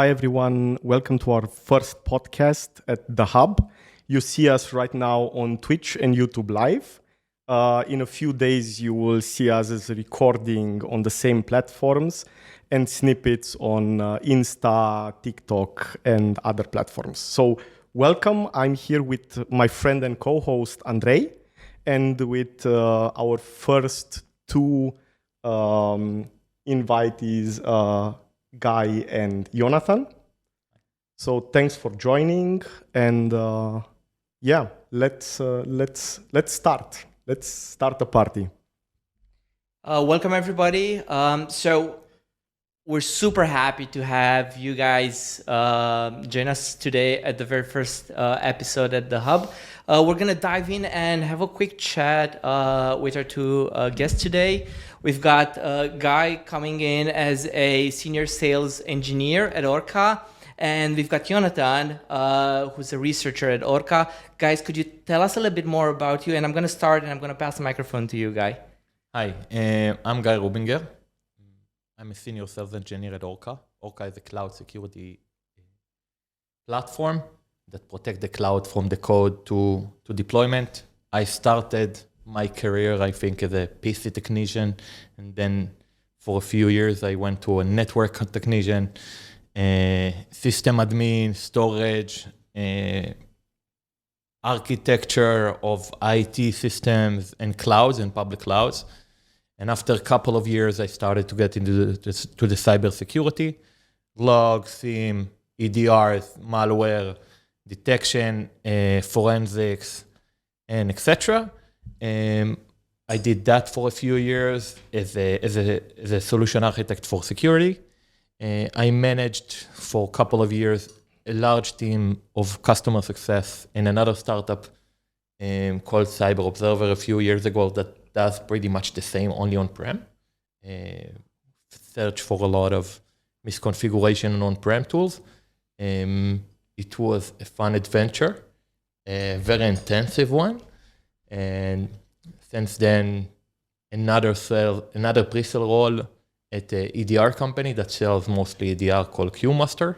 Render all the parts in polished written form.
Hi, everyone. Welcome to our first podcast at The Hub. You see us right now on Twitch and YouTube Live. In a few days, you will see us as a recording on the same platforms and snippets on Insta, TikTok, and other platforms. So welcome. I'm here with my friend and co-host, Andrei, and with our first two invitees, Guy and Yonatan. So thanks for joining, and let's start. Let's start the party. Welcome everybody. So we're super happy to have you guys join us today at the very first episode at the Hub. We're gonna dive in and have a quick chat with our two guests today. We've got Guy coming in as a senior sales engineer at Orca, and we've got Yonatan, who's a researcher at Orca. Guys, could you tell us a little bit more about you? And I'm gonna start, and I'm gonna pass the microphone to you, Guy. Hi, I'm Guy Rubinger. I'm a senior sales engineer at Orca. Orca is a cloud security platform that protects the cloud from the code to deployment. I started my career, I think, as a PC technician, and then for a few years I went to a network technician, system admin, storage, architecture of IT systems and clouds and public clouds. And after a couple of years, I started to get into the cybersecurity, logs, SIEM, EDRs, malware, detection, forensics, and etc. I did that for a few years as a solution architect for security. I managed for a couple of years a large team of customer success in another startup called Cyber Observer a few years ago that does pretty much the same, only on-prem. Search for a lot of misconfiguration and on-prem tools. It was a fun adventure, a very intensive one. And since then, another pre-sale role at an EDR company that sells mostly EDR called QMaster.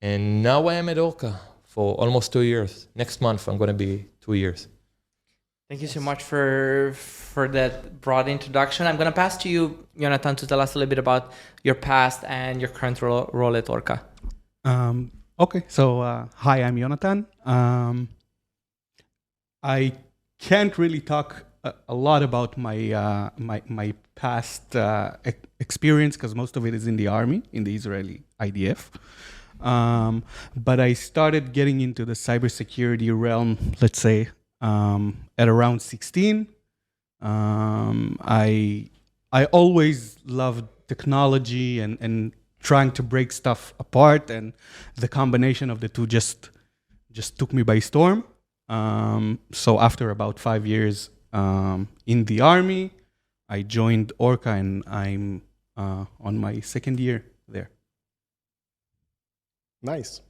And now I am at Orca for almost 2 years. Next month, I'm going to be 2 years. Thank you so much for that broad introduction. I'm going to pass to you, Yonatan, to tell us a little bit about your past and your current role at Orca. Okay, so hi, I'm Yonatan. I can't really talk a lot about my past experience because most of it is in the army, in the Israeli IDF. But I started getting into the cybersecurity realm, let's say, at around 16. I always loved technology and trying to break stuff apart, and the combination of the two just took me by storm. So after about 5 years in the army, I joined Orca, and I'm on my second year there. Nice.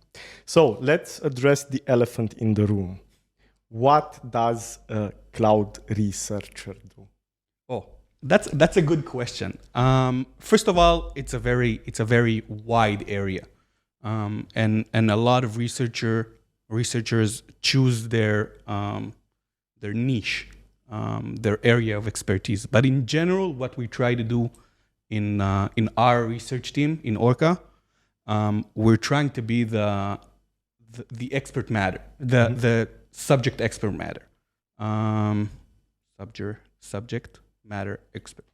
So let's address the elephant in the room. What does a cloud researcher do? Oh, that's a good question. First of all, it's a very wide area, and a lot of researchers choose their niche, their area of expertise. But in general, what we try to do in our research team in Orca, we're trying to be the expert matter, the subject expert matter, subject matter expert.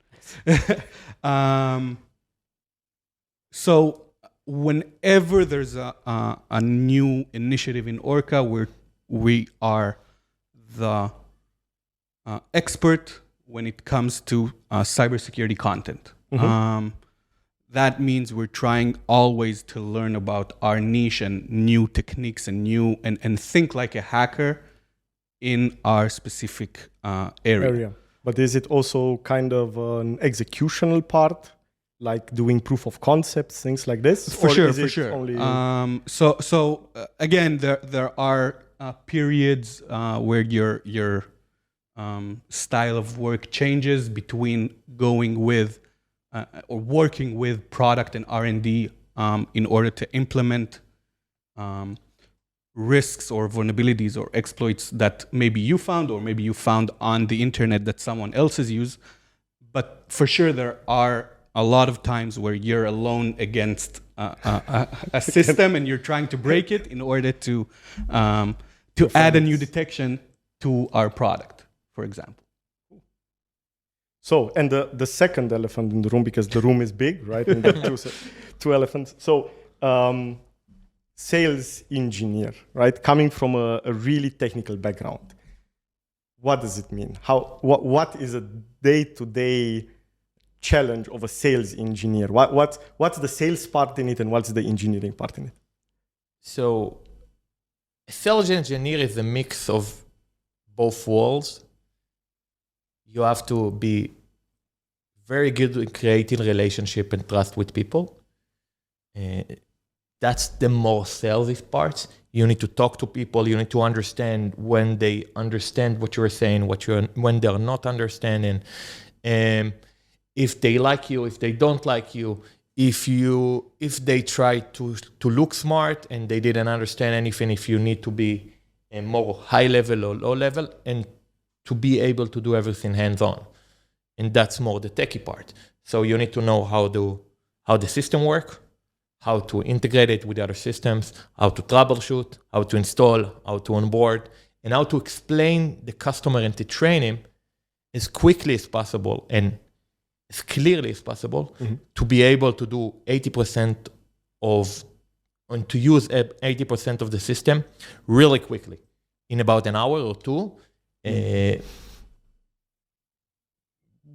So whenever there's a new initiative in Orca, we are the expert when it comes to cybersecurity content. Mm-hmm. That means we're trying always to learn about our niche and new techniques and think like a hacker in our specific area. But is it also kind of an executional part, like doing proof of concepts, things like this? For sure. So again, there are periods where your style of work changes between going with or working with product and R&D in order to implement risks or vulnerabilities or exploits that maybe you found or maybe you found on the internet that someone else has used. But for sure, there are a lot of times where you're alone against a system and you're trying to break it in order to add a new detection to our product, for example. So, and the second elephant in the room, because the room is big, right? And there are two elephants. So, sales engineer, right? Coming from a really technical background. What does it mean? What is a day-to-day challenge of a sales engineer? What's the sales part in it, and what's the engineering part in it? So, a sales engineer is a mix of both worlds. You have to be very good at creating relationship and trust with people. That's the more salesy part. You need to talk to people. You need to understand when they understand what you're saying, when they're not understanding. If they like you, if they don't like you, if they try to look smart and they didn't understand anything, if you need to be a more high level or low level, and to be able to do everything hands-on. And that's more the techie part. So you need to know how the system works, how to integrate it with other systems, how to troubleshoot, how to install, how to onboard, and how to explain the customer and to train him as quickly as possible and as clearly as possible to be able to do 80% and to use 80% of the system really quickly in about an hour or two.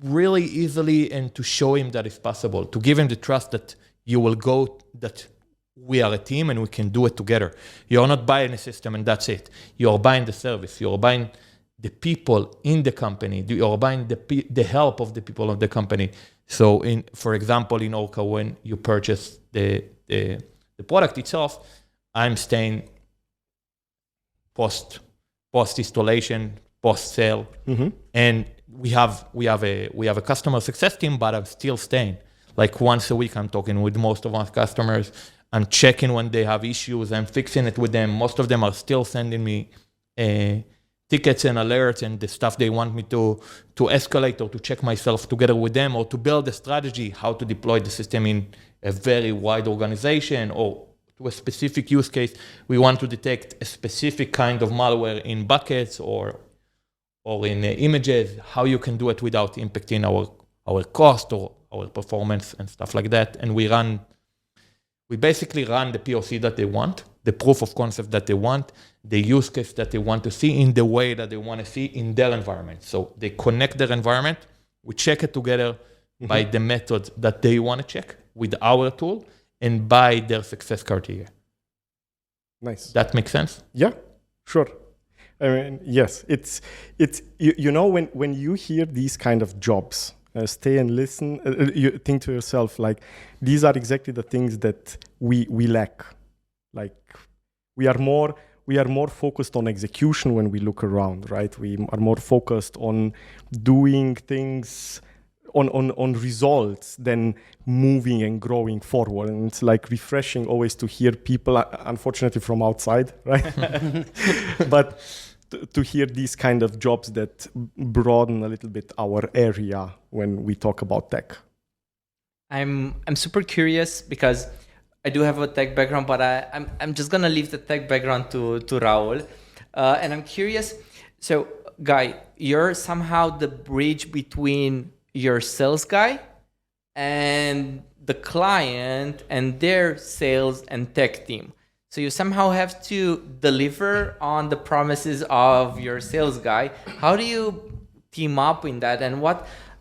Really easily, and to show him that it's possible, to give him the trust that that we are a team and we can do it together. You're not buying a system and that's it. You're buying the service. You're buying the people in the company. You're buying the help of the people of the company. So, for example, in Orca, when you purchase the product itself, I'm staying post installation, post sale, and we have a customer success team, but I'm still staying. Like once a week, I'm talking with most of our customers. I'm checking when they have issues. I'm fixing it with them. Most of them are still sending me tickets and alerts and the stuff they want me to escalate or to check myself together with them, or to build a strategy how to deploy the system in a very wide organization, or to a specific use case. We want to detect a specific kind of malware in buckets or in images, how you can do it without impacting our cost or our performance and stuff like that. And we basically run the POC that they want, the proof of concept that they want, the use case that they want to see in the way that they want to see in their environment. So they connect their environment, we check it together by the method that they want to check with our tool and by their success criteria. Nice. That makes sense? Yeah, sure. I mean, yes, it's you know, when you hear these kind of jobs, stay and listen, you think to yourself, like, these are exactly the things that we lack. Like, we are more focused on execution when we look around, right? We are more focused on doing things on results than moving and growing forward. And it's like refreshing always to hear people, unfortunately from outside, right? But to hear these kind of jobs that broaden a little bit our area when we talk about tech. I'm super curious because I do have a tech background, but I'm just gonna leave the tech background to Raul, and I'm curious. So, Guy, you're somehow the bridge between your sales guy and the client and their sales and tech team. So you somehow have to deliver on the promises of your sales guy. How do you team up in that, and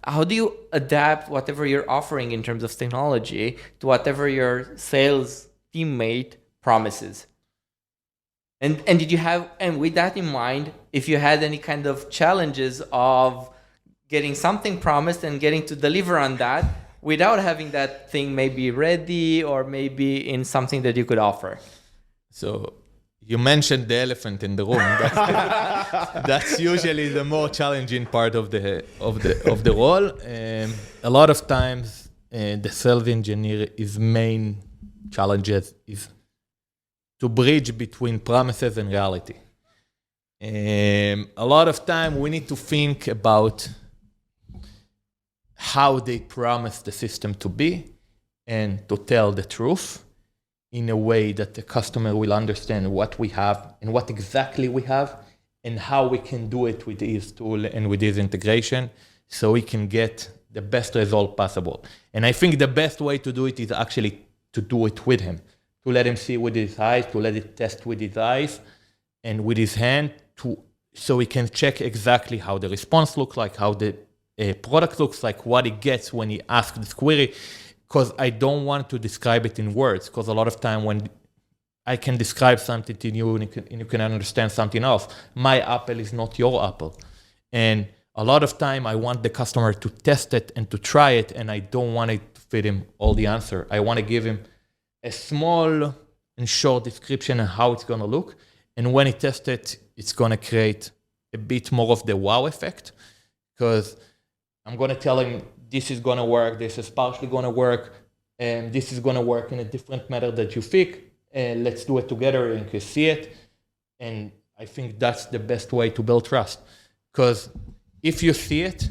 how do you adapt whatever you're offering in terms of technology to whatever your sales teammate promises? And did you have, and with that in mind, if you had any kind of challenges of getting something promised and getting to deliver on that without having that thing maybe ready or maybe in something that you could offer? So you mentioned the elephant in the room. That's usually the more challenging part of the role. A lot of times, the sales engineer is main challenges is to bridge between promises and reality. A lot of time we need to think about how they promise the system to be and to tell the truth in a way that the customer will understand what we have and what exactly we have and how we can do it with his tool and with his integration so we can get the best result possible. And I think the best way to do it is actually to do it with him, to let him see with his eyes, to let it test with his eyes and with his hand, so we can check exactly how the response looks like, how the product looks like, what he gets when he asks this query, because I don't want to describe it in words, because a lot of time when I can describe something to you and you can understand something else, my apple is not your apple. And a lot of time I want the customer to test it and to try it, and I don't want it to fit him all the answer. I want to give him a small and short description of how it's going to look. And when he tests it, it's going to create a bit more of the wow effect, because I'm going to tell him this is going to work, this is partially going to work, and this is going to work in a different manner that you think. And let's do it together and you can see it. And I think that's the best way to build trust. Because if you see it,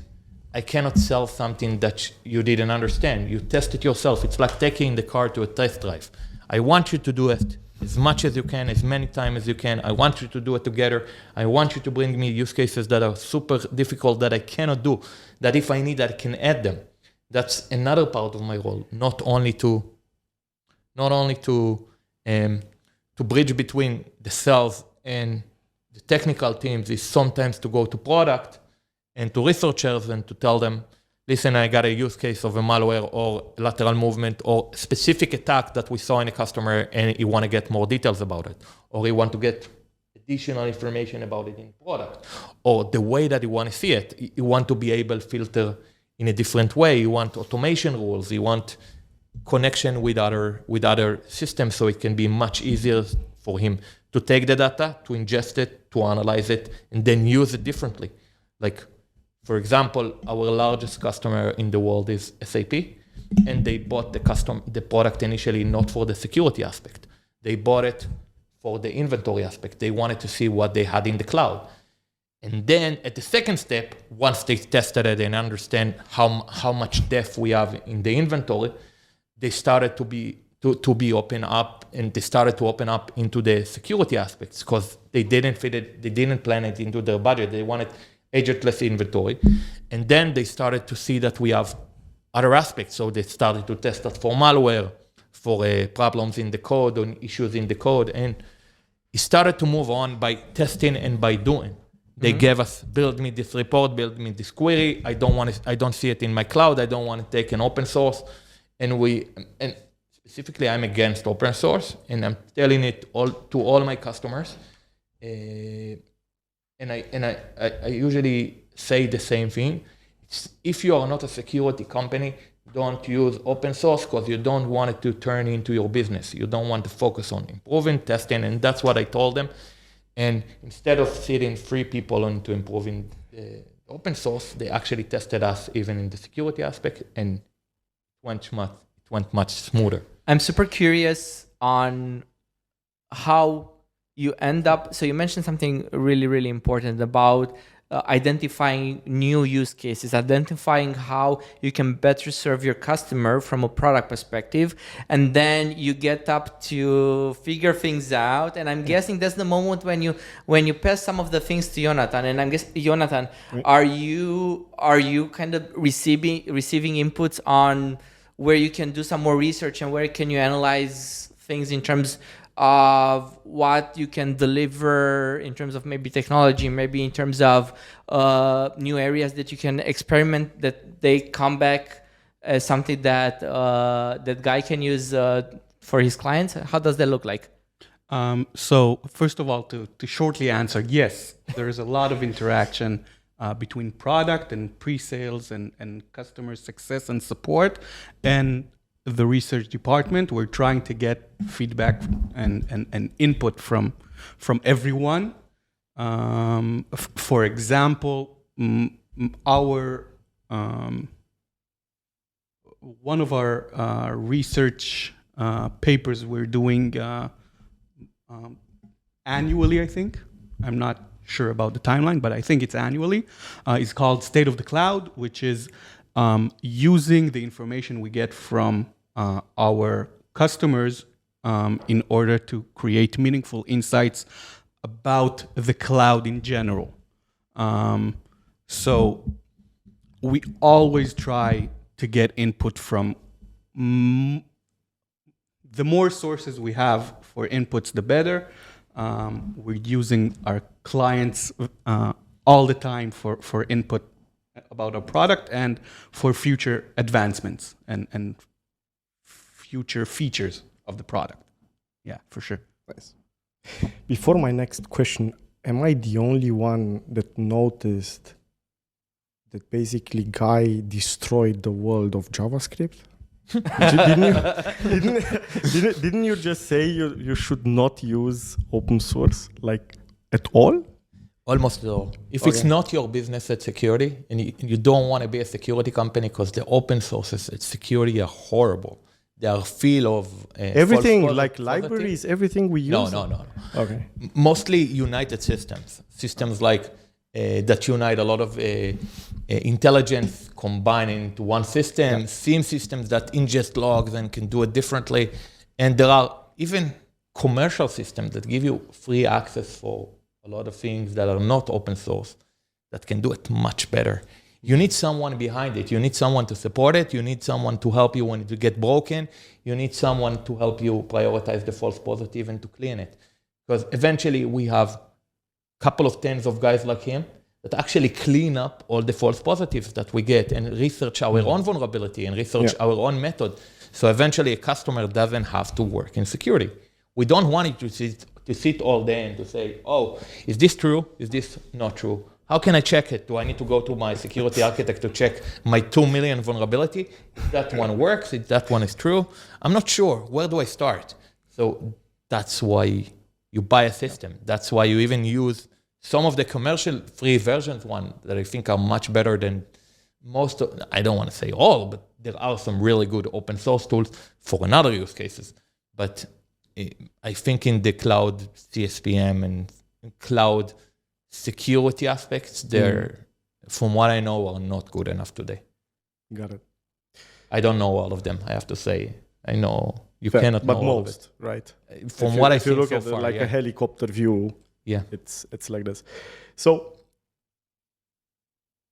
I cannot sell something that you didn't understand. You test it yourself. It's like taking the car to a test drive. I want you to do it as much as you can, as many times as you can. I want you to do it together. I want you to bring me use cases that are super difficult that I cannot do, that if I need, I can add them. That's another part of my role, not only to bridge between the sales and the technical teams, is sometimes to go to product and to researchers and to tell them, listen, I got a use case of a malware or lateral movement or specific attack that we saw in a customer and you want to get more details about it, or you want to get additional information about it in product, or the way that you want to see it. You want to be able to filter in a different way. You want automation rules. You want connection with other systems, so it can be much easier for him to take the data, to ingest it, to analyze it, and then use it differently. Like, for example, our largest customer in the world is SAP, and they bought the product initially not for the security aspect. They bought it for the inventory aspect. They wanted to see what they had in the cloud. And then at the second step, once they tested it and understand how much depth we have in the inventory, they started to be open up, and they started to open up into the security aspects, because they didn't fit it, they didn't plan it into their budget. They wanted agentless inventory. And then they started to see that we have other aspects. So they started to test us for malware, for problems in the code, or issues in the code. And it started to move on by testing and by doing. They gave us, build me this report, build me this query. I don't see it in my cloud. I don't want to take an open source. And specifically, I'm against open source, and I'm telling it to all my customers. And I usually say the same thing. If you are not a security company, don't use open source, because you don't want it to turn into your business. You don't want to focus on improving, testing, and that's what I told them. And instead of sitting 3 people into improving the open source, they actually tested us even in the security aspect, and it went much smoother. I'm super curious on how you end up. So you mentioned something really, really important about identifying new use cases, identifying how you can better serve your customer from a product perspective, and then you get up to figure things out. And I'm guessing that's the moment when you pass some of the things to Yonatan. And I'm guessing, Yonatan, are you kind of receiving inputs on where you can do some more research and where can you analyze things in terms of what you can deliver in terms of maybe technology, maybe in terms of new areas that you can experiment, that they come back as something that that guy can use for his clients? How does that look like? So first of all, to shortly answer, yes, there is a lot of interaction between product and pre-sales and customer success and support and the research department. We're trying to get feedback and input from everyone. For example, one of our research papers we're doing annually, I think. I'm not sure about the timeline, but I think it's annually. It's called State of the Cloud, which is using the information we get from our customers in order to create meaningful insights about the cloud in general. So we always try to get input from the more sources we have for inputs, the better. We're using our clients all the time for input about our product and for future advancements and future features of the product. Yeah, for sure. Nice. Before my next question, am I the only one that noticed that basically Guy destroyed the world of JavaScript? Didn't you just say you should not use open source like at all? Almost all. If it's not your business at security and you don't want to be a security company because the open sources at security are horrible. They are full of everything like libraries, everything we use. No. Okay. Mostly united systems like that unite a lot of intelligence combined into one system, SIEM systems that ingest logs and can do it differently. And there are even commercial systems that give you free access for a lot of things that are not open source that can do it much better. You need someone behind it. You need someone to support it. You need someone to help you when it get broken. You need someone to help you prioritize the false positive and to clean it. Because eventually we have a couple of tens of guys like him that actually clean up all the false positives that we get and research our own vulnerability and research our own method. So eventually a customer doesn't have to work in security. We don't want it to sit all day and to say, oh, is this true? Is this not true? How can I check it? Do I need to go to my security architect to check my 2 million vulnerability? If that one works, if that one is true, I'm not sure. Where do I start? So that's why you buy a system. That's why you even use some of the commercial free versions one that I think are much better than most of, I don't want to say all, but there are some really good open source tools for another use cases. But I think in the cloud CSPM and cloud security aspects, they're, from what I know, are not good enough today. Got it. I don't know all of them, I have to say. I know you cannot know all of it. But most, right? From what I if you think look so at far, like a helicopter view, it's like this. So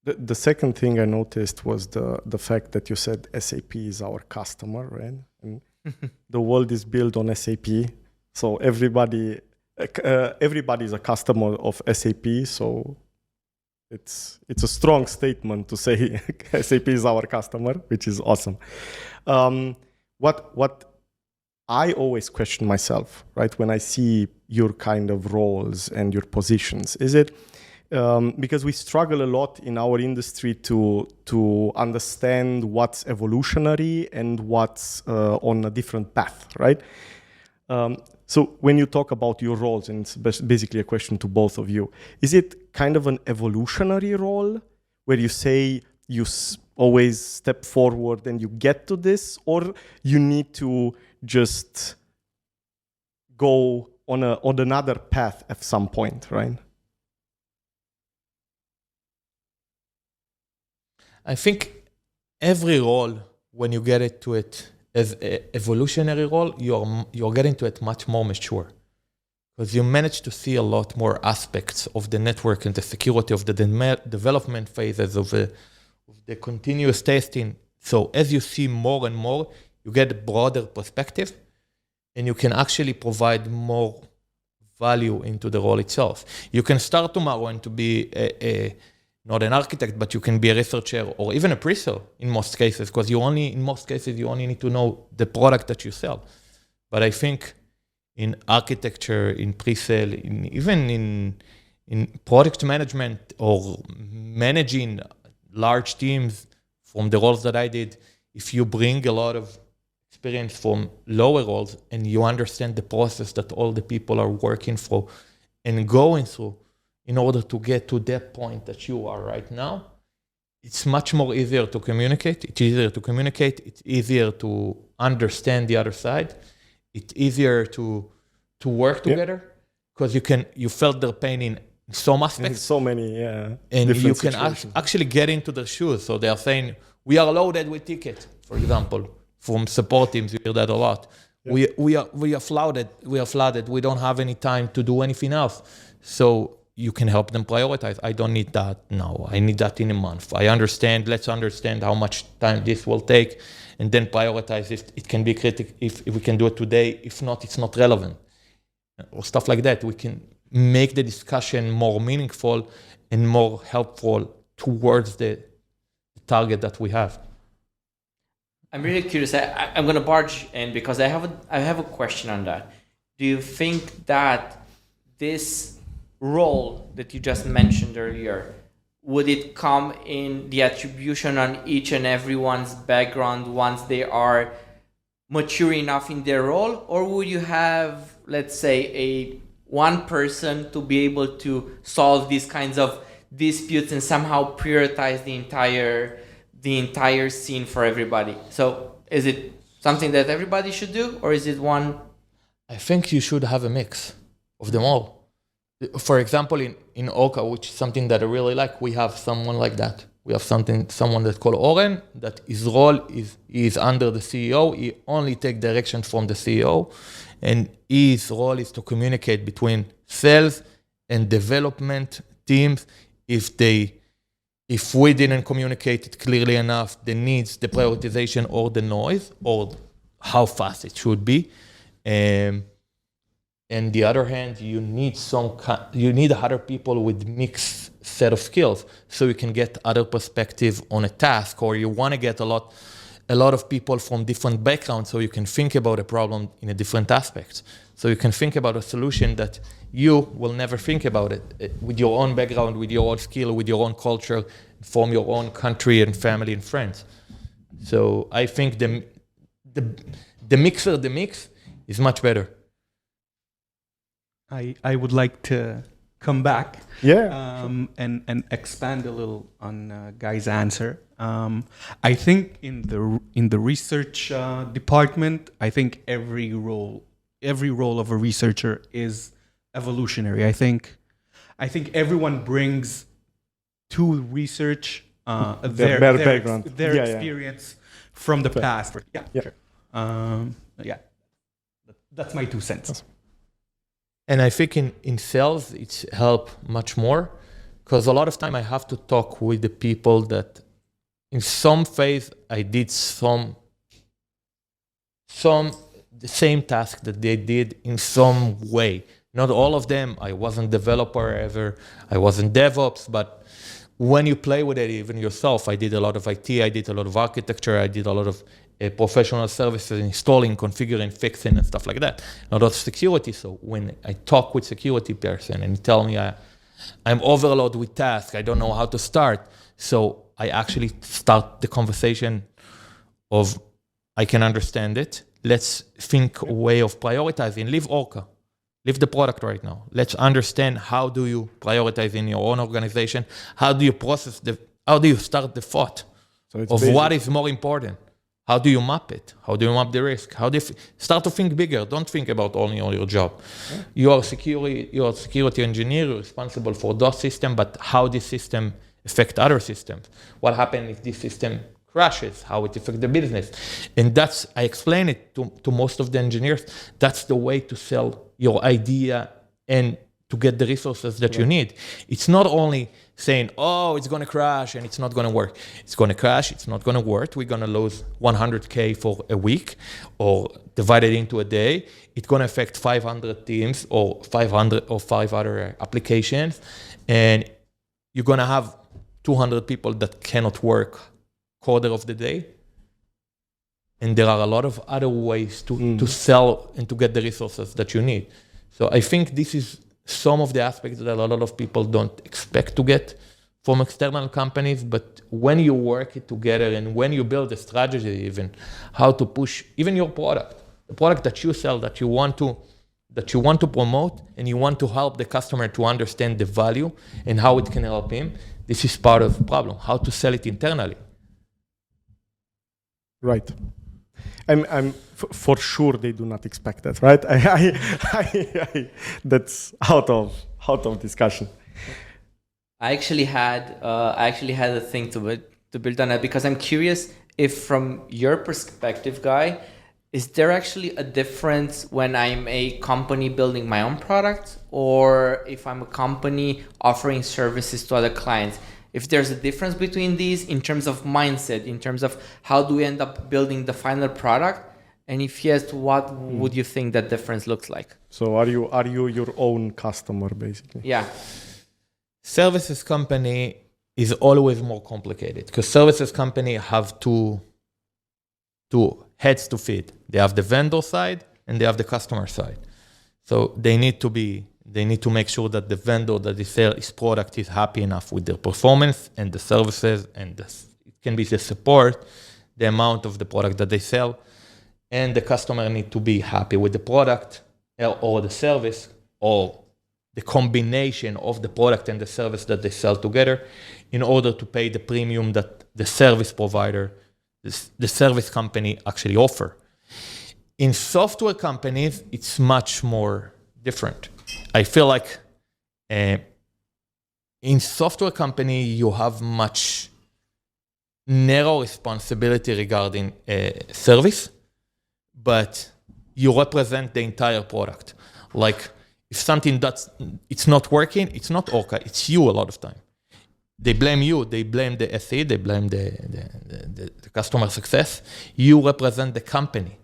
the second thing I noticed was the fact that you said SAP is our customer, right? And the world is built on SAP, so everybody is a customer of SAP. So it's a strong statement to say SAP is our customer, which is awesome. What I always question myself, right, when I see your kind of roles and your positions, is it because we struggle a lot in our industry to understand what's evolutionary and what's on a different path, right? So when you talk about your roles, and it's basically a question to both of you, is it kind of an evolutionary role where you say you always step forward and you get to this, or you need to just go on another path at some point, right? I think every role, when you get into it as an evolutionary role, you're getting to it much more mature. Because you manage to see a lot more aspects of the network and the security of the development phases of the continuous testing. So as you see more and more, you get a broader perspective and you can actually provide more value into the role itself. You can start tomorrow and to be not an architect, but you can be a researcher or even a pre-sale in most cases, because in most cases, you only need to know the product that you sell. But I think in architecture, in pre-sale, even in product management or managing large teams from the roles that I did, if you bring a lot of experience from lower roles and you understand the process that all the people are working through and going through in order to get to that point that you are right now, it's much more easier to communicate. It's easier to communicate. It's easier to understand the other side, it's easier to work together because you felt their pain in some aspects. So many, And you can situations. actually get into their shoes. So they are saying, we are loaded with tickets, for example. From support teams, you hear that a lot. Yeah. We are flooded. We don't have any time to do anything else. So you can help them prioritize. I don't need that now. I need that in a month. Let's understand how much time this will take, and then prioritize if it can be critical, if we can do it today. If not, it's not relevant. Or stuff like that. We can make the discussion more meaningful and more helpful towards the target that we have. I'm really curious. I'm going to barge in because I have a question on that. Do you think that this role that you just mentioned earlier, would it come in the attribution on each and everyone's background once they are mature enough in their role, or would you have, let's say, one person to be able to solve these kinds of disputes and somehow prioritize the entire scene for everybody? So is it something that everybody should do, or is it one? I think you should have a mix of them all. For example, in Orca, which is something that I really like, we have someone like that. We have someone that's called Oren, that his role is under the CEO. He only takes direction from the CEO. And his role is to communicate between sales and development teams if we didn't communicate it clearly enough, the needs, the prioritization, or the noise, or how fast it should be. And the other hand, you need other people with mixed set of skills, so you can get other perspective on a task, or you want to get a lot of people from different backgrounds, so you can think about a problem in a different aspect. So you can think about a solution that you will never think about it with your own background, with your own skill, with your own culture, from your own country and family and friends. So I think the mix is much better. I would like to come back and expand a little on Guy's answer. I think in the research department, I think every role of a researcher is evolutionary. I think everyone brings to research their background, their experience from the past. That's my 2 cents. And I think in sales, it's helped much more, because a lot of time I have to talk with the people that in some phase I did the same task that they did in some way. Not all of them. I wasn't developer ever. I wasn't DevOps, but when you play with it, even yourself, I did a lot of IT, I did a lot of architecture, I did a lot of professional services, installing, configuring, fixing, and stuff like that. A lot of security. So when I talk with security person and he tell me I'm overloaded with tasks, I don't know how to start. So I actually start the conversation of, I can understand it. Let's think a way of prioritizing. Leave Orca. Leave the product right now. Let's understand, how do you prioritize in your own organization? How do you how do you start the thought of what is more important? How do you map it? How do you map the risk? How do you start to think bigger? Don't think about only your job. Yeah. You are a security engineer, you're responsible for DOS system, but how this system affect other systems? What happens if this system crashes? How it affects the business? And I explain it to most of the engineers. That's the way to sell your idea and to get the resources that you need. It's not only saying, oh, it's going to crash and it's not going to work. It's going to crash, it's not going to work. We're going to lose 100K for a week, or divide it into a day. It's going to affect 500 teams or 500 or 5 other applications. And you're going to have 200 people that cannot work quarter of the day. And there are a lot of other ways to sell and to get the resources that you need. So I think this is some of the aspects that a lot of people don't expect to get from external companies, but when you work it together and when you build a strategy, even how to push even your product, the product that you sell, that you want to promote, and you want to help the customer to understand the value and how it can help him, this is part of the problem, how to sell it internally. Right. For sure they do not expect that, right? That's out of discussion. I actually had a thing to build on that, because I'm curious if from your perspective, Guy, is there actually a difference when I'm a company building my own product, or if I'm a company offering services to other clients? If there's a difference between these in terms of mindset, in terms of how do we end up building the final product, and if yes, what would you think that difference looks like? So are you your own customer basically? Yeah. Services company is always more complicated because services company have two heads to feed. They have the vendor side and they have the customer side. So they need to make sure that the vendor that they sell his product is happy enough with their performance and the services, and it can be the support, the amount of the product that they sell, and the customer need to be happy with the product or the service or the combination of the product and the service that they sell together in order to pay the premium that the service provider, the service company actually offer. In software companies, it's much more different. I feel like in software company, you have much narrow responsibility regarding service, but you represent the entire product. Like if something it's not working, it's not Orca, it's you a lot of time. They blame you, they blame the SE, they blame the customer success. You represent the company.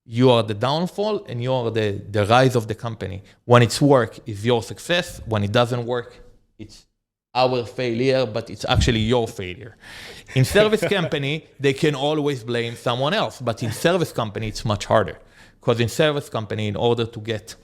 You are the downfall and you are the rise of the company. When it's work, it's your success. When it doesn't work, it's our failure, but it's actually your failure. In service company, they can always blame someone else, but in service company, it's much harder. Because in service company, in order to get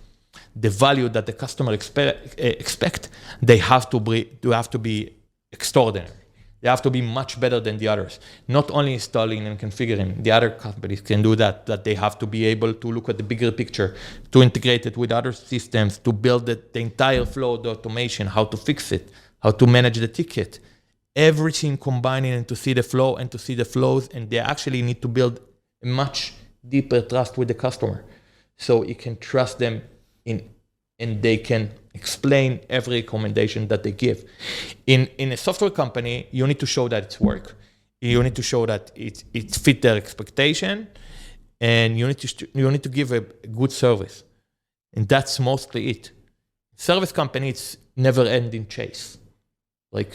the value that the customer expect, they have to be extraordinary. They have to be much better than the others. Not only installing and configuring. The other companies can do that they have to be able to look at the bigger picture, to integrate it with other systems, to build the entire flow, the automation, how to fix it, how to manage the ticket. Everything combining and to see the flow and to see the flows, and they actually need to build a much deeper trust with the customer. So you can trust them and they can explain every recommendation that they give. In a software company, you need to show that it's work. You need to show that it fit their expectation, and you need to give a good service. And that's mostly it. Service company, it's never-ending chase. Like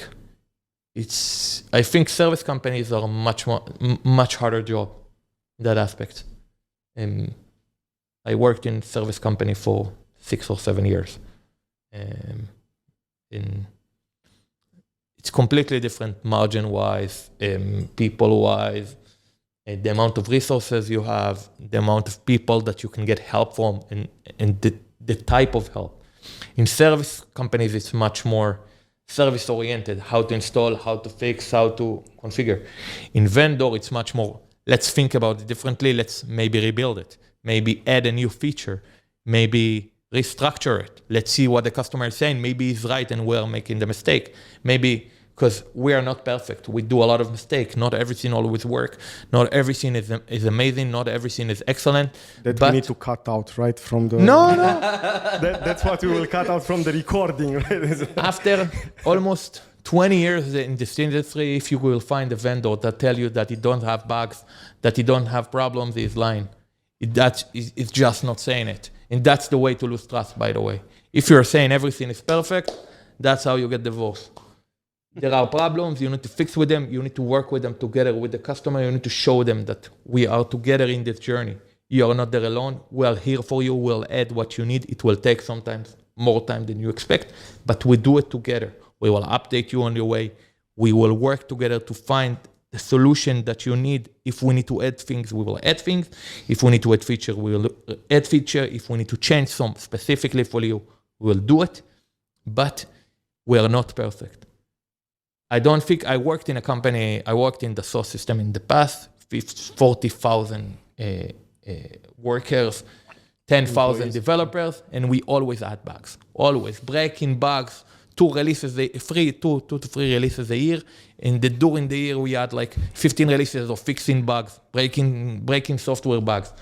I think service companies are much harder job in that aspect. I worked in service company for 6 or 7 years. It's completely different margin-wise, people-wise, the amount of resources you have, the amount of people that you can get help from, and the type of help. In service companies, it's much more service-oriented, how to install, how to fix, how to configure. In vendor, it's much more, let's think about it differently, let's maybe rebuild it, maybe add a new feature, maybe restructure it. Let's see what the customer is saying. Maybe he's right and we're making the mistake. Maybe because we are not perfect. We do a lot of mistakes. Not everything always works. Not everything is amazing. Not everything is excellent. That we need to cut out, right? From the No. That's what we will cut out from the recording, right? After almost 20 years in this industry, if you will find a vendor that tell you that he don't have bugs, that he don't have problems, he's lying. It's just not saying it. And that's the way to lose trust, by the way. If you're saying everything is perfect, that's how you get divorced. There are problems, you need to fix with them, you need to work with them together with the customer, you need to show them that we are together in this journey. You are not there alone, we are here for you, we'll add what you need. It will take sometimes more time than you expect, but we do it together. We will update you on your way. We will work together to find the solution that you need. If we need to add things, we will add things. If we need to add feature, we will add feature. If we need to change some specifically for you, we will do it. But we are not perfect. I don't think I worked in a company, I worked in the SOS system in the past, 40,000 workers, 10,000 developers, and we always had bugs. Always breaking bugs, two to three releases a year. And during the year, we had like 15 releases of fixing bugs, breaking software bugs.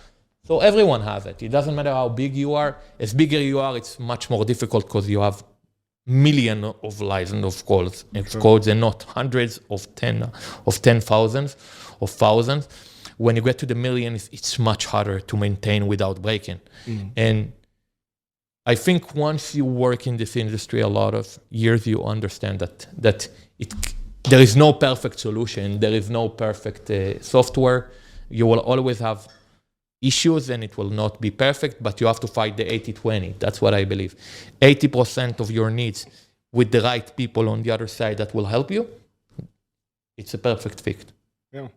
So everyone has it. It doesn't matter how big you are. As bigger you are, it's much more difficult because you have millions of lines of codes and not hundreds of thousands of thousands. When you get to the millions, it's much harder to maintain without breaking. And I think once you work in this industry a lot of years, you understand that there is no perfect solution. There is no perfect software. You will always have issues and it will not be perfect, but you have to fight the 80-20. That's what I believe. 80% of your needs with the right people on the other side that will help you, it's a perfect fit. Yeah.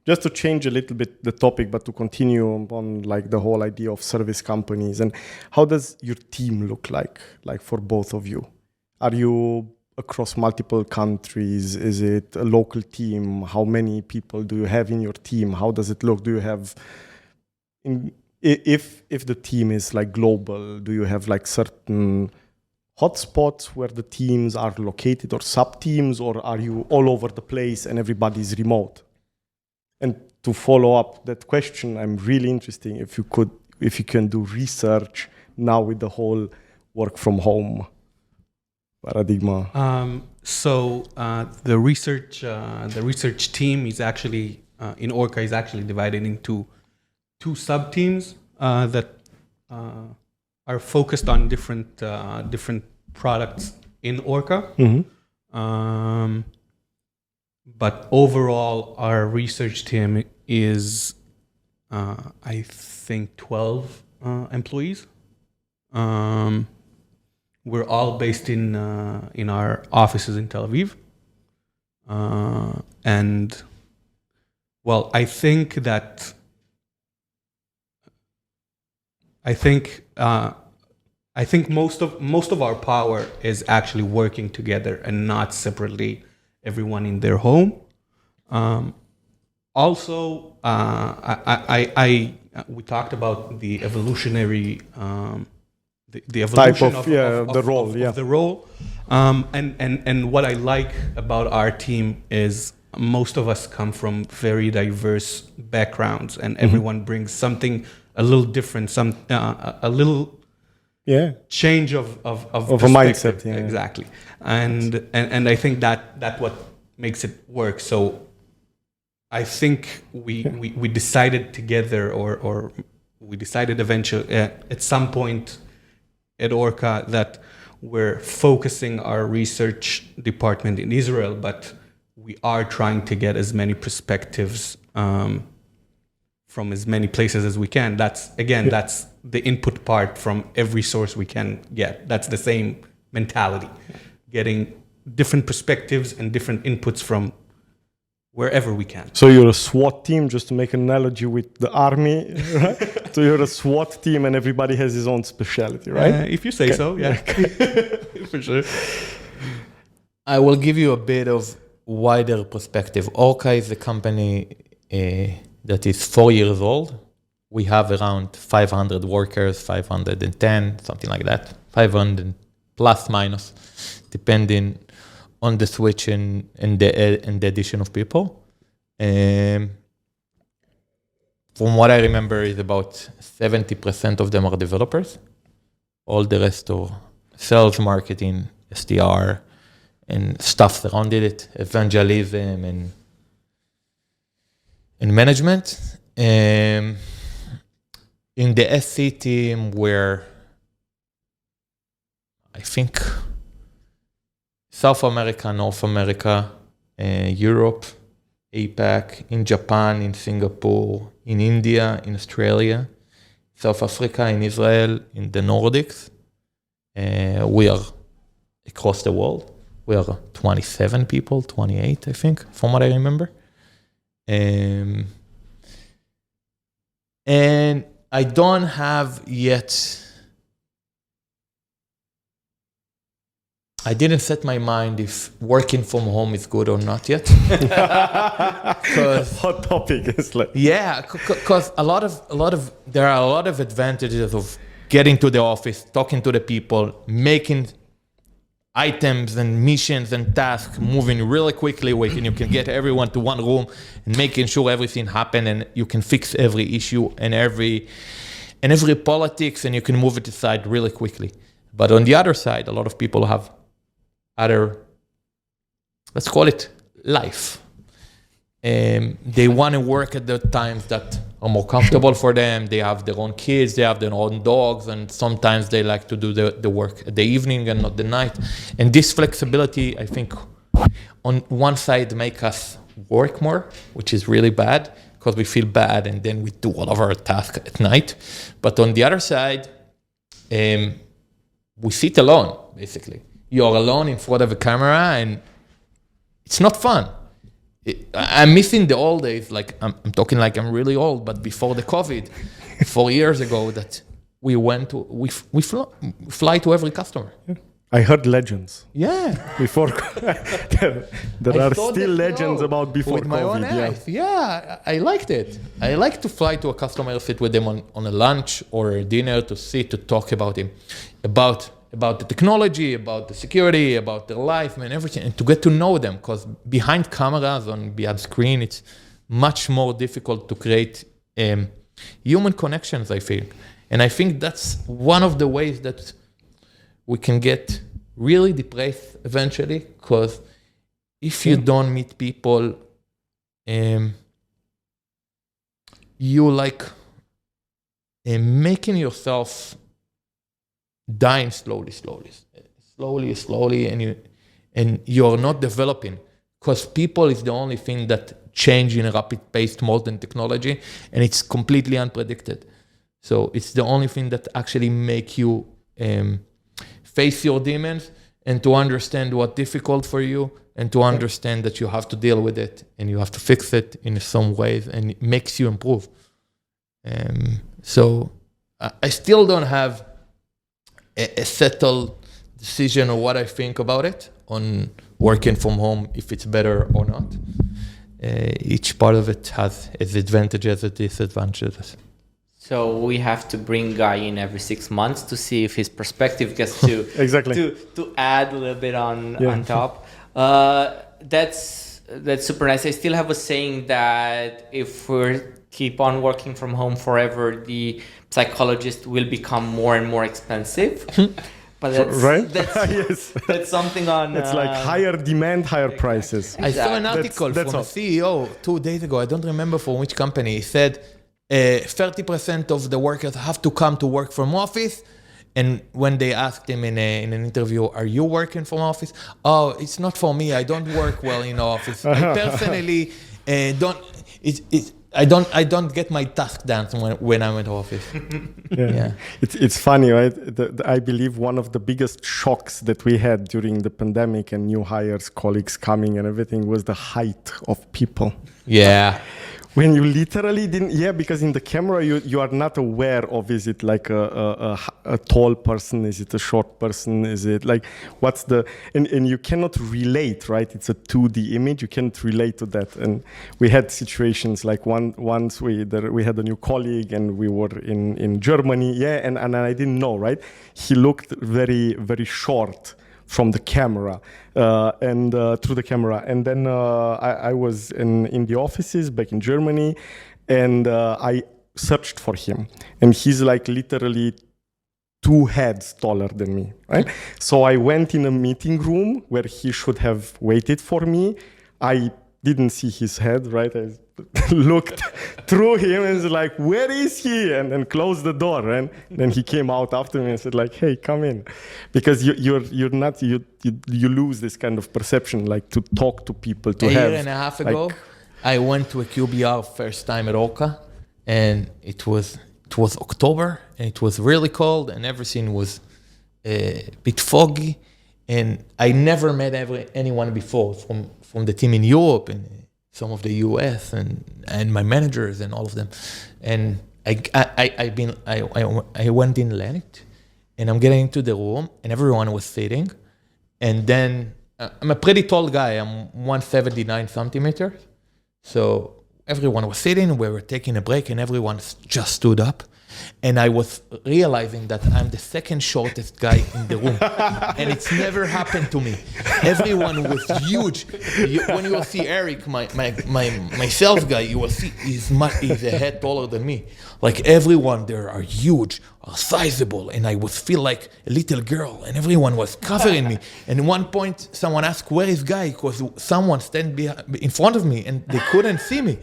Just to change a little bit the topic, but to continue on like the whole idea of service companies, and how does your team look like for both of you? Are you across multiple countries? Is it a local team? How many people do you have in your team? How does it look? Do you have, if the team is like global, do you have like certain hotspots where the teams are located or sub-teams, or are you all over the place and everybody's remote? And to follow up that question, I'm really interested if you can do research now with the whole work from home paradigm. So the research team is actually in Orca is actually divided into two sub teams that are focused on different products in Orca. But overall, our research team is, I think, 12 employees. We're all based in our offices in Tel Aviv. And, well, I think most of our power is actually working together and not separately, everyone in their home. Also, we talked about the evolutionary, the evolution type of the role. The role. And what I like about our team is most of us come from very diverse backgrounds, and everyone brings something a little different, a little change of a mindset. Yeah. Exactly. And I think that what makes it work. So I think we decided together, or we decided eventually at some point at Orca that we're focusing our research department in Israel, but we are trying to get as many perspectives from as many places as we can. That's the input part from every source we can get. That's the same mentality, getting different perspectives and different inputs from wherever we can. So you're a SWAT team, just to make an analogy with the army, right? So you're a SWAT team and everybody has his own specialty, right? If you say so, yeah. For sure. I will give you a bit of wider perspective. Orca is a company that is 4 years old. We have around 500 workers, 510, something like that, 500 plus minus, depending on the switch and the addition of people. From what I remember, is about 70% of them are developers. All the rest are sales, marketing, SDR, and stuff surrounded it, evangelism and management. In the SC team, where I think South America, North America, Europe, APAC, in Japan, in Singapore, in India, in Australia, South Africa, in Israel, in the Nordics. We are across the world. We are 27 people, 28, I think, from what I remember. And I don't have yet... I didn't set my mind if working from home is good or not yet. Hot topic is like because there are a lot of advantages of getting to the office, talking to the people, making items and missions and tasks moving really quickly, where you can get everyone to one room and making sure everything happen, and you can fix every issue and every politics, and you can move it aside really quickly. But on the other side, a lot of people have other, let's call it life. They want to work at the times that are more comfortable for them. They have their own kids, they have their own dogs, and sometimes they like to do the work at the evening and not the night. And this flexibility, I think, on one side make us work more, which is really bad because we feel bad and then we do all of our tasks at night. But on the other side, we sit alone, basically. You're alone in front of a camera and it's not fun. I'm missing the old days, like I'm talking like I'm really old, but before the COVID, 4 years ago, that we fly to every customer. I heard legends. Yeah. Before there are still legends about before with my COVID. Own eyes. Yeah, I liked it. I like to fly to a customer, sit with them on a lunch or a dinner to talk about him, about the technology, about the security, about their life, and everything, and to get to know them, because behind cameras, behind screen, it's much more difficult to create human connections, I feel. And I think that's one of the ways that we can get really depressed eventually, because if you don't meet people, you like making yourself dying slowly, and you're not developing, because people is the only thing that change in a rapid pace more than technology, and it's completely unpredicted. So it's the only thing that actually make you face your demons and to understand what's difficult for you and to understand that you have to deal with it and you have to fix it in some ways, and it makes you improve. So I still don't have a settled decision on what I think about it, on working from home, if it's better or not. Each part of it has its advantages and disadvantages. So we have to bring Guy in every 6 months to see if his perspective gets to Exactly. to add a little bit on top. That's super nice. I still have a saying that if we keep on working from home forever, the psychologist will become more and more expensive. But that's, right? Yes. That's something on... It's like higher demand, higher prices. I saw an article That's from all. a CEO 2 days ago. I don't remember from which company. He said 30% of the workers have to come to work from office. And when they asked him in an interview, are you working from office? Oh, it's not for me. I don't work well in office. I personally don't... I don't get my task done when I'm at office. Yeah. It's funny, right? I believe one of the biggest shocks that we had during the pandemic and new hires, colleagues coming and everything was the height of people. Yeah. When you literally didn't, because in the camera you are not aware of, is it like a tall person, is it a short person, is it like, what's the, and you cannot relate, right? It's a 2D image, you can't relate to that. And we had situations like once we had a new colleague and we were in Germany, and I didn't know, right? He looked very, very short from the camera and through the camera. And then I was in the offices back in Germany, and I searched for him. And he's like literally 2 heads taller than me, right? So I went in a meeting room where he should have waited for me. I didn't see his head, right? I looked through him and was like, where is he? And then closed the door. And then he came out after me and said like, hey, come in. Because you're not, you lose this kind of perception, like to talk to people, to have. A year and a half ago, I went to a QBR first time at Orca, and it was October, and it was really cold, and everything was a bit foggy. And I never met anyone before from the team in Europe and some of the US and my managers and all of them. And I went in late, and I'm getting into the room, and everyone was sitting. And then I'm a pretty tall guy. I'm 179 centimeters. So everyone was sitting. We were taking a break, and everyone just stood up. And I was realizing that I'm the second shortest guy in the room. And it's never happened to me. Everyone was huge. When you will see Eric, my sales guy, you will see he's a head taller than me. Like everyone there are huge, are sizable. And I would feel like a little girl and everyone was covering me. And at one point, someone asked, where is Guy? Because someone stand in front of me and they couldn't see me.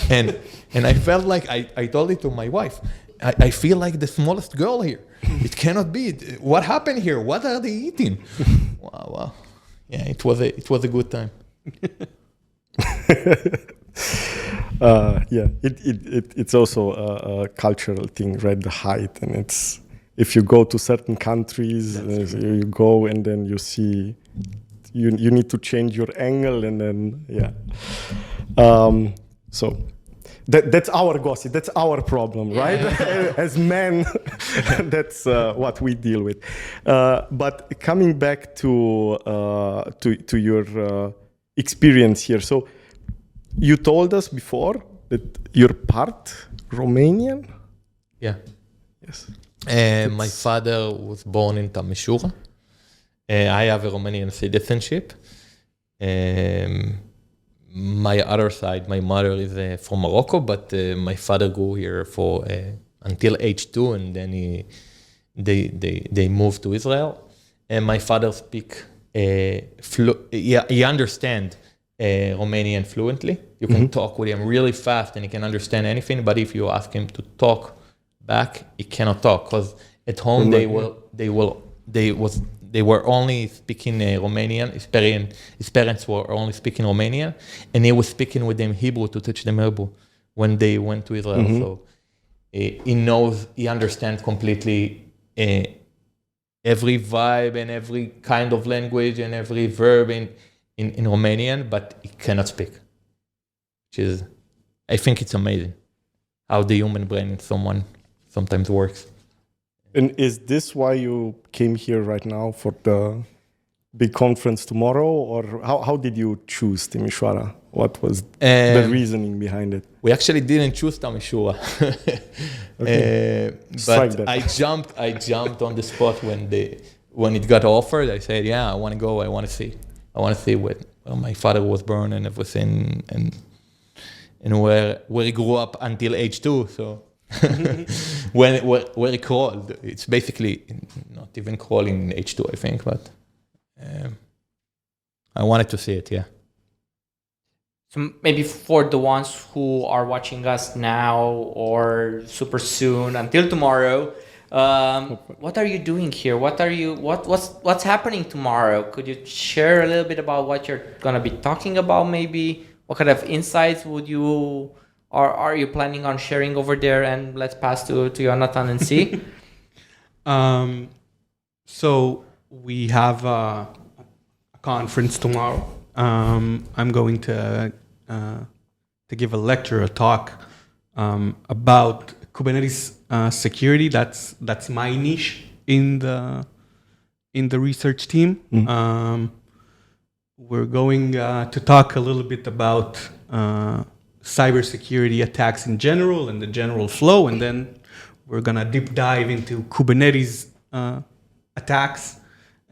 And I felt like I told it to my wife. I feel like the smallest girl here. It cannot be. What happened here? What are they eating? Wow. Yeah, it was a good time. It's also a cultural thing, right? The height, and it's if you go to certain countries, you go and then you see you need to change your angle, and then so. That's our gossip. That's our problem, right? As men, that's what we deal with. But coming back to your experience here, so you told us before that you're part Romanian. Yeah. Yes. My father was born in Timișoara. I have a Romanian citizenship. My other side, my mother is from Morocco, but my father grew here for until age 2, and then they moved to Israel. And my father he understands Romanian fluently. You can talk with him really fast, and he can understand anything. But if you ask him to talk back, he cannot talk because at home they were only speaking Romanian. His parents were only speaking Romanian, and he was speaking with them Hebrew to teach them Hebrew when they went to Israel. So he understands completely every vibe and every kind of language and every verb in Romanian, but he cannot speak. I think it's amazing how the human brain in someone sometimes works. And is this why you came here right now for the big conference tomorrow? Or how did you choose Timișoara? What was the reasoning behind it? We actually didn't choose Timișoara. But I jumped on the spot when it got offered. I said, yeah, I want to go. I want to see where my father was born and everything, and where he grew up until age 2. So where he crawled, it's basically not even crawling in age 2, I think, but I wanted to see it, yeah. So maybe for the ones who are watching us now or super soon until tomorrow, what are you doing here? What's happening tomorrow? Could you share a little bit about what you're gonna be talking about? Maybe what kind of insights are you planning on sharing over there? And let's pass to Yonatan and see. So we have a conference tomorrow. I'm going to give a lecture, a talk about Kubernetes security. That's my niche in the research team. We're going to talk a little bit about cybersecurity attacks in general and the general flow, and then we're gonna deep dive into Kubernetes attacks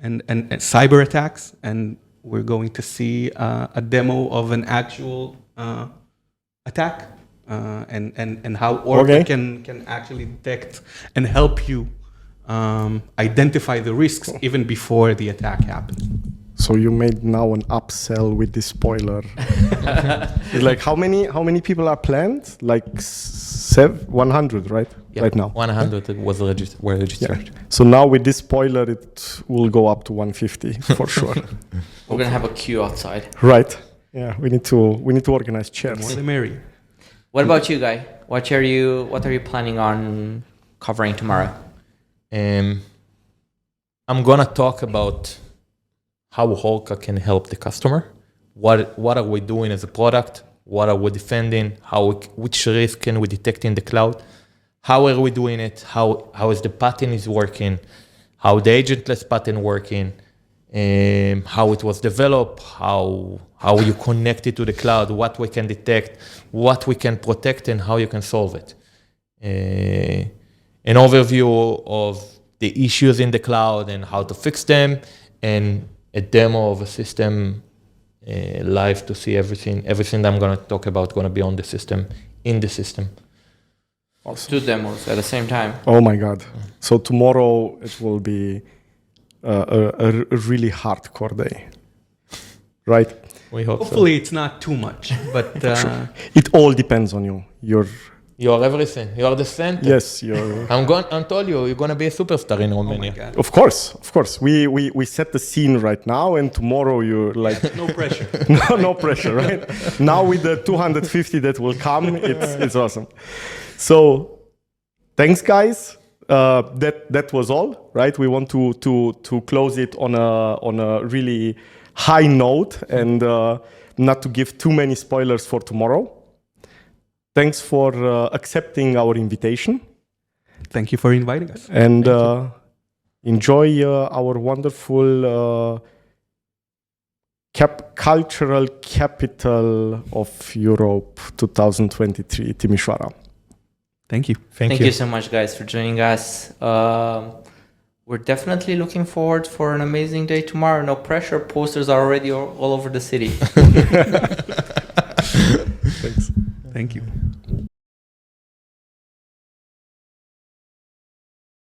and cyber attacks, and we're going to see a demo of an actual attack and how Orca can actually detect and help you identify the risks even before the attack happens. So you made now an upsell with this spoiler. Like how many people are planned? Like 100, right? Yep. Right now. 100 were registered. Yeah. So now with this spoiler, it will go up to 150 for sure. We're gonna have a queue outside. Right. Yeah. We need to organize chairs. More the merrier. What about you, Guy? What are you planning on covering tomorrow? I'm gonna talk about how Orca can help the customer. What are we doing as a product? What are we defending? Which risk can we detect in the cloud? How are we doing it? How is the pattern is working? How the agentless pattern working? How it was developed? How you connect it to the cloud? What we can detect? What we can protect? And how you can solve it? an overview of the issues in the cloud and how to fix them, and a demo of a system live to see everything that I'm going to talk about going to be on the system, in the system. Awesome. 2 demos at the same time. Oh my God. So tomorrow it will be a really hardcore day, right? We hope Hopefully it's not too much, but It all depends on you. You are everything. You are the center. Yes, you're... I told you, you're going to be a superstar in oh my Romania. God. Of course. We set the scene right now, and tomorrow you're like... No pressure. no pressure, right? Now with the 250 that will come, it's awesome. So, thanks, guys. That was all, right? We want to close it on a really high note and not to give too many spoilers for tomorrow. Thanks for accepting our invitation. Thank you for inviting us. And enjoy our wonderful cultural capital of Europe 2023, Timișoara. Thank you. Thank you so much, guys, for joining us. We're definitely looking forward for an amazing day tomorrow. No pressure. Posters are already all over the city. Thanks. Thank you.